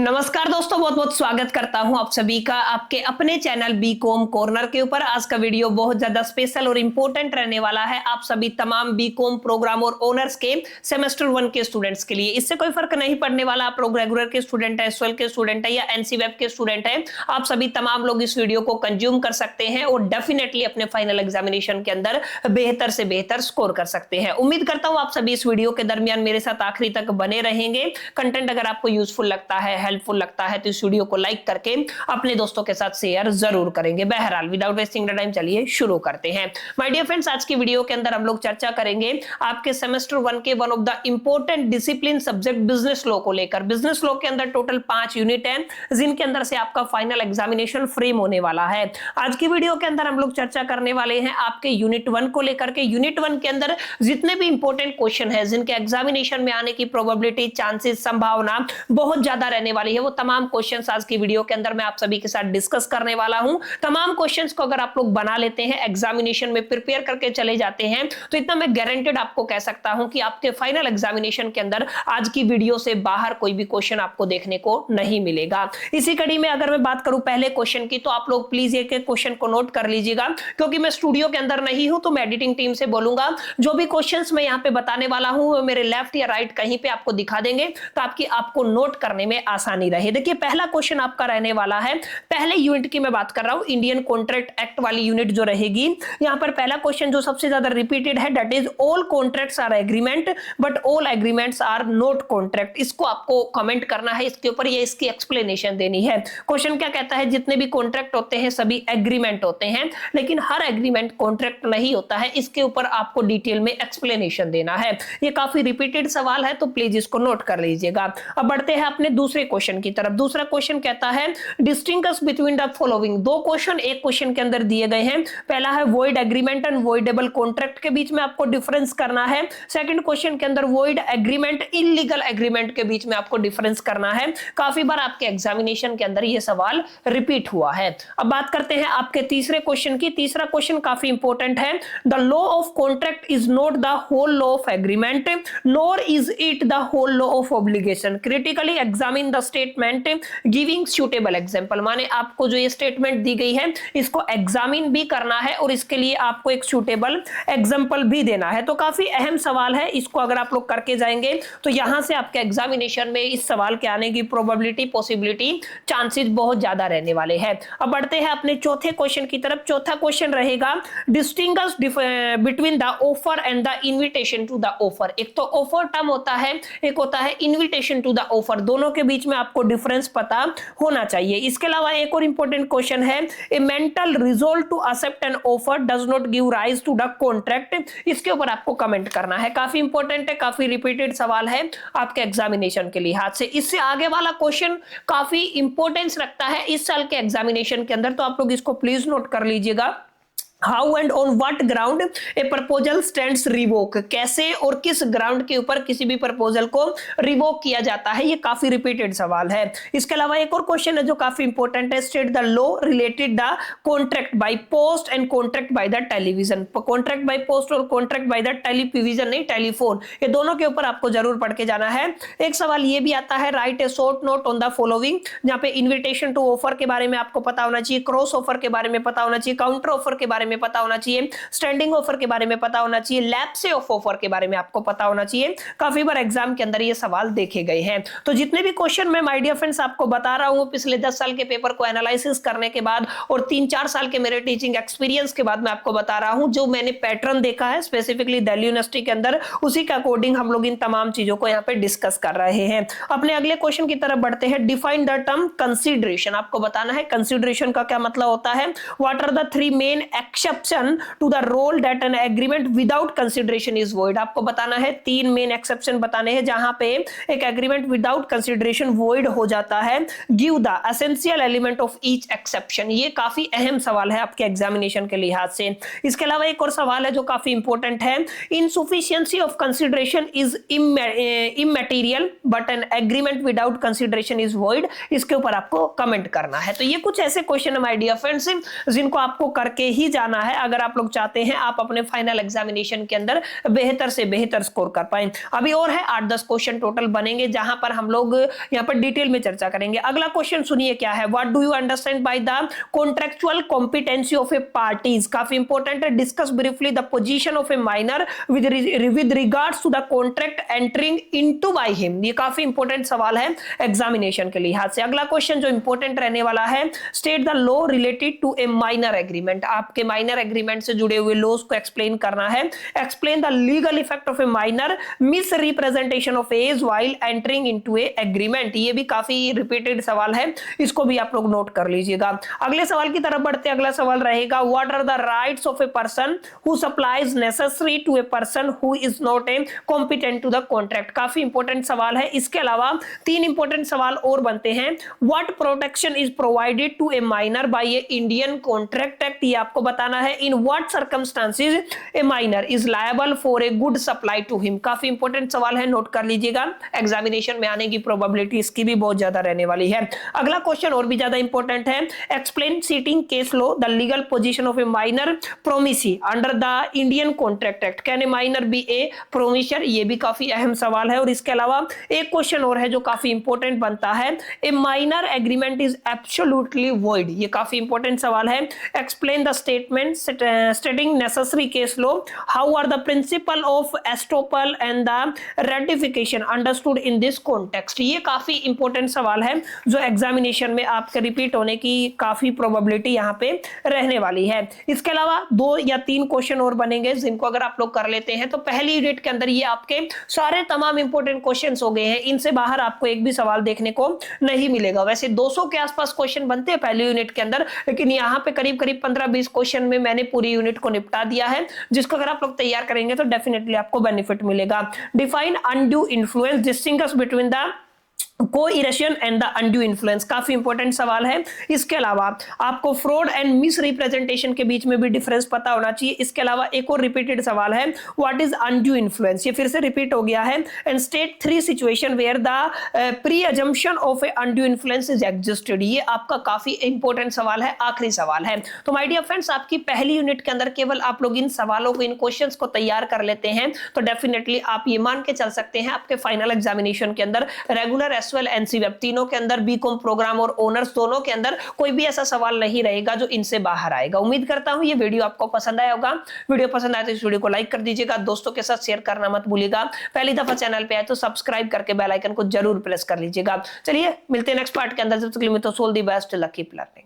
नमस्कार दोस्तों, बहुत बहुत स्वागत करता हूं आप सभी का आपके अपने चैनल बीकॉम कॉर्नर के ऊपर। आज का वीडियो बहुत ज्यादा स्पेशल और इंपॉर्टेंट रहने वाला है आप सभी तमाम बीकॉम प्रोग्राम और ऑनर्स के सेमेस्टर 1 के स्टूडेंट्स के लिए। इससे कोई फर्क नहीं पड़ने वाला आप लोग रेगुलर के स्टूडेंट है, एसएल के स्टूडेंट है या एनसी वेब के स्टूडेंट है, आप सभी तमाम लोग इस वीडियो को कंज्यूम कर सकते हैं और डेफिनेटली अपने फाइनल एग्जामिनेशन के अंदर बेहतर से बेहतर स्कोर कर सकते हैं। उम्मीद करता हूं आप सभी इस वीडियो के दरमियान मेरे साथ आखिरी तक बने रहेंगे। कंटेंट अगर आपको यूजफुल लगता है, हेल्पफुल लगता है तो इस वीडियो को लाइक करके अपने दोस्तों के साथ शेयर जरूर करेंगे। बहरहाल विदाउट वेस्टिंग द टाइम चलिए शुरू करते हैं। माय डियर फ्रेंड्स, आज की वीडियो के अंदर हम लोग चर्चा करेंगे आपके सेमेस्टर 1 के one of the important discipline subject business law को लेकर। बिजनेस लॉ के अंदर टोटल 5 यूनिट है जिनके अंदर से आपका फाइनल एग्जामिनेशन फ्रेम होने वाला है। आज की वीडियो के अंदर हम लोग चर्चा करने वाले हैं आपके यूनिट 1 को लेकर के। यूनिट 1 के अंदर जितने भी इंपॉर्टेंट क्वेश्चन है जिनके एग्जामिनेशन में आने की प्रोबेबिलिटी, चांसेस, संभावना बहुत ज्यादा रहने वाली है, वो तमाम क्वेश्चंस आज की वीडियो के अंदर मैं आप सभी के साथ डिस्कस करने वाला हूं। तमाम क्वेश्चंस को अगर आप लोग बना लेते हैं, एग्जामिनेशन में प्रिपेयर करके चले जाते हैं, तो इतना मैं गारंटेड आपको कह सकता हूं कि आपके फाइनल एग्जामिनेशन के अंदर आज की वीडियो से बाहर कोई भी क्वेश्चन आपको देखने को नहीं मिलेगा। इसी कड़ी में अगर मैं बात करूं पहले क्वेश्चन की, तो आप लोग प्लीज एक एक क्वेश्चन को नोट कर लीजिएगा, क्योंकि मैं स्टूडियो के अंदर नहीं हूं तो मैं एडिटिंग टीम से बोलूंगा जो भी क्वेश्चंस मैं यहां पे बताने वाला हूं वो मेरे लेफ्ट या राइट कहीं पे आपको दिखा देंगे ताकि आपको नोट करने में आसानी रहे। देखिए पहला क्वेश्चन आपका रहने वाला है, पहले यूनिट की मैं बात कर रहा हूं, इंडियन कॉन्ट्रैक्ट एक्ट वाली यूनिट जो रहेगी। यहां पर पहला क्वेश्चन जो सबसे ज्यादा रिपीटेड है, that is all contracts are agreement but all agreements are not contract. इसको आपको कमेंट करना है, इसके ऊपर ये इसकी एक्सप्लेनेशन देनी है। क्वेश्चन क्या कहता है, जितने भी कॉन्ट्रैक्ट होते हैं सभी एग्रीमेंट होते हैं, लेकिन हर एग्रीमेंट कॉन्ट्रैक्ट नहीं होता है, इसके ऊपर आपको डिटेल में एक्सप्लेनेशन देना है। ये काफी रिपीटेड सवाल है तो प्लीज इसको नोट कर लीजिएगा। अब बढ़ते हैं अपने दूसरे क्वेश्चन की तरफ। दूसरा क्वेश्चन कहता है डिस्टिंग्विश बिटवीन द फॉलोइंग। दो क्वेश्चन एक क्वेश्चन के अंदर दिए गए हैं। पहला है void agreement and voidable contract के बीच में आपको डिफरेंस करना है। सेकंड क्वेश्चन के अंदर वॉइड एग्रीमेंट इलीगल एग्रीमेंट के बीच में आपको डिफरेंस करना है। काफी बार आपके एग्जामिनेशन के अंदर ये सवाल रिपीट हुआ है। अब बात करते हैं आपके तीसरे क्वेश्चन की। तीसरा क्वेश्चन काफी इंपॉर्टेंट है। The law of contract is not the whole law of agreement nor is it the whole law of obligation. Critically examine the statement giving suitable example. माने आपको जो ये स्टेटमेंट दी गई है इसको एग्जामिन भी करना है और इसके लिए आपको एक सुटेबल एग्जांपल भी देना है। तो काफी अहम सवाल है, इसको अगर आप लोग करके जाएंगे तो यहां से आपके एग्जामिनेशन में इस सवाल के आने की प्रोबेबिलिटी, पॉसिबिलिटी, चांसेस बहुत ज्यादा रहने वाले हैं। अब बढ़ते हैं अपने चौथे क्वेश्चन की तरफ। चौथा क्वेश्चन रहेगा distinguish between the offer and the invitation to the offer. एक तो ऑफर टर्म होता है, एक होता है इन्विटेशन टू द ऑफर। दोनों के बीच में आपको डिफरेंस पता होना चाहिए। इसके अलावा एक और इंपॉर्टेंट क्वेश्चन है, a mental resolve to accept an offer does not give rise to the contract. इसके ऊपर आपको कमेंट करना है। काफी इंपॉर्टेंट है, काफी रिपीटेड सवाल है आपके एग्जामिनेशन के लिहाज से। इससे आगे वाला क्वेश्चन काफी इंपॉर्टेंस रखता है इस साल के एग्जामिनेशन के अंदर, तो आप लोग इसको प्लीज नोट कर लीजिएगा। How and on what ground A proposal stands revoke. कैसे और किस ग्राउंड के ऊपर किसी भी प्रपोजल को रिवोक किया जाता है, ये काफी रिपीटेड सवाल है। इसके अलावा एक और क्वेश्चन है जो काफी इंपॉर्टेंट है, state the law related the contract by post and contract by the television. Contract by post और कॉन्ट्रैक्ट बाय द टेलीविजन नहीं, टेलीफोन, ये दोनों के ऊपर आपको जरूर पढ़ के जाना है। एक सवाल ये भी आता है, right A short note on the following, जहां पे इन्विटेशन टू ऑफर के बारे में आपको पता होना चाहिए, क्रॉस ऑफर के बारे में पता होना चाहिए, काउंटर ऑफर के बारे में पता होना चाहिए, स्टैंडिंग ऑफर के बारे में पता होना चाहिए, लैप्स ऑफ ऑफर के बारे में आपको पता होना चाहिए। काफी बार एग्जाम के अंदर ये सवाल देखे गए हैं। तो जितने भी क्वेश्चन मैं माय डियर फ्रेंड्स आपको बता रहा हूं पिछले 10 साल के पेपर को एनालिसिस करने के बाद और 3-4 साल के मेरे टीचिंग एक्सपीरियंस के बाद मैं आपको बता रहा हूं, जो मैंने पैटर्न देखा है स्पेसिफिकली दिल्ली यूनिवर्सिटी के अंदर, उसी के अकॉर्डिंग हम लोग इन तमाम चीजों को यहाँ पे डिस्कस कर रहे हैं। अपने अगले क्वेश्चन की तरफ बढ़ते हैं। Define the term consideration. आपको बताना है कंसिडरेशन का क्या मतलब होता है। What are the 3 main exception to the rule that an agreement without consideration is void. आपको बताना है 3 मेन एक्सेप्शन बताने हैं जहां पे एक एग्रीमेंट विदाउट कंसिडरेशन वॉइड हो जाता है। Give the essential element of each exception. ये काफी अहम सवाल है आपके एग्जामिनेशन के लिहाज से। इसके अलावा एक और सवाल है जो काफी इंपॉर्टेंट है, insufficiency of consideration is इमैटेरियल but N agreement without consideration is void. इसके ऊपर आपको कमेंट करना है। तो ये कुछ ऐसे क्वेश्चन है माय डियर फ्रेंड्स जिनको आपको करके ही जाना बनाना है अगर आप लोग चाहते हैं आप अपने फाइनल एग्जामिनेशन के अंदर बेहतर से बेहतर स्कोर कर पाए। अभी और है 8-10 क्वेश्चन टोटल बनेंगे जहां पर हम लोग यहां पर डिटेल में चर्चा करेंगे। अगला क्वेश्चन सुनिए क्या है, what do you understand by the contractual competency of a parties. काफी इंपॉर्टेंट है। Discuss briefly the position of a minor with regards to the contract entering into by him. ये काफी इंपॉर्टेंट सवाल है एग्जामिनेशन के लिहाज से। अगला क्वेश्चन जो इंपॉर्टेंट रहने वाला है, state the law related to a minor agreement. आपके माइनर एग्रीमेंट से जुड़े हुए लॉज को एक्सप्लेन करना है। Explain the legal effect of a minor misrepresentation of age while entering into a agreement. ये भी काफी रिपीटेड सवाल है, इसको भी आप लोग नोट कर लीजिएगा। अगले सवाल की तरफ बढ़ते, अगला सवाल रहेगा, what are the rights of a person who supplies necessary to a person who is not a competent to the contract. काफी इंपॉर्टेंट सवाल है। इसके अलावा 3 इंपॉर्टेंट सवाल और बनते हैं। What protection is provided to a minor by a Indian contract act. ये आपको बताना है। In what circumstances a minor is liable for a good supply to him. काफी इंपॉर्टेंट सवाल है, नोट कर लीजिएगा। एग्जामिनेशन में आने की प्रोबेबिलिटी इसकी भी बहुत ज्यादा रहने वाली है। अगला क्वेश्चन और भी ज्यादा इंपॉर्टेंट है। Explain citing case law the legal position of a minor promisee under the Indian contract act. Can a minor be a promisor. ये भी काफी अहम सवाल है। और इसके अलावा एक क्वेश्चन और है जो काफी इंपॉर्टेंट बनता है, a minor agreement is absolutely void. ये काफी इंपॉर्टेंट सवाल है। Explain the statement stating necessary case law, how are the principle of estoppel and the ratification understood in this context. ये काफी इंपॉर्टेंट सवाल है जो एग्जामिनेशन में आपके रिपीट होने की काफी प्रोबेबिलिटी यहाँ पे रहने वाली है। इसके अलावा 2 या 3 क्वेश्चन और बनेंगे जिनको अगर आप लोग कर लेते हैं तो पहली यूनिट के अंदर ये आपके सारे तमाम इंपॉर्टेंट क्वेश्चंस हो गए हैं। इनसे बाहर आपको एक भी सवाल देखने को नहीं मिलेगा। वैसे 200 के आसपास क्वेश्चन बनते हैं पहली यूनिट के अंदर, लेकिन यहाँ पे करीब करीब 15-20 क्वेश्चन में मैंने पूरी यूनिट को निपटा दिया है, जिसको अगर आप लोग तैयार करेंगे तो डेफिनेटली आपको बेनिफिट मिलेगा। Define undue influence, distinguish between the coercion and the undue influence. काफी इंपॉर्टेंट सवाल है। इसके अलावा आपको फ्रॉड एंड मिस रिप्रेजेंटेशन के बीच में भी डिफरेंस पता होना चाहिए। इसके अलावा एक और रिपीटेड सवाल है, व्हाट इज अनड्यू इन्फ्लुएंस। ये फिर से रिपीट हो गया है। And state 3 situation where the presumption of a undue influence is existed. ये आपका काफी इंपॉर्टेंट सवाल है, आखिरी सवाल है। तो माय डियर फ्रेंड्स, आपकी पहली यूनिट के अंदर केवल आप लोग इन सवालों को, इन क्वेश्चंस को तैयार कर लेते हैं तो डेफिनेटली आप ये मान के चल सकते हैं आपके फाइनल एग्जामिनेशन के अंदर रेगुलर एसवेल एनसी वेब तीनों के अंदर, बीकॉम प्रोग्राम और ऑनर्स दोनों के अंदर कोई भी ऐसा सवाल नहीं रहेगा जो इनसे बाहर आएगा। उम्मीद करता हूं ये वीडियो आपको पसंद आया होगा। वीडियो पसंद आए तो इस वीडियो को लाइक कर दीजिएगा, दोस्तों के साथ शेयर करना मत भूलिएगा। पहली दफा चैनल पे आए तो सब्सक्राइब करके बेल आइकन को जरूर प्रेस कर लीजिएगा। चलिए मिलते हैं नेक्स्ट पार्ट के अंदर। जब तक के लिए तो so all the best, lucky learning.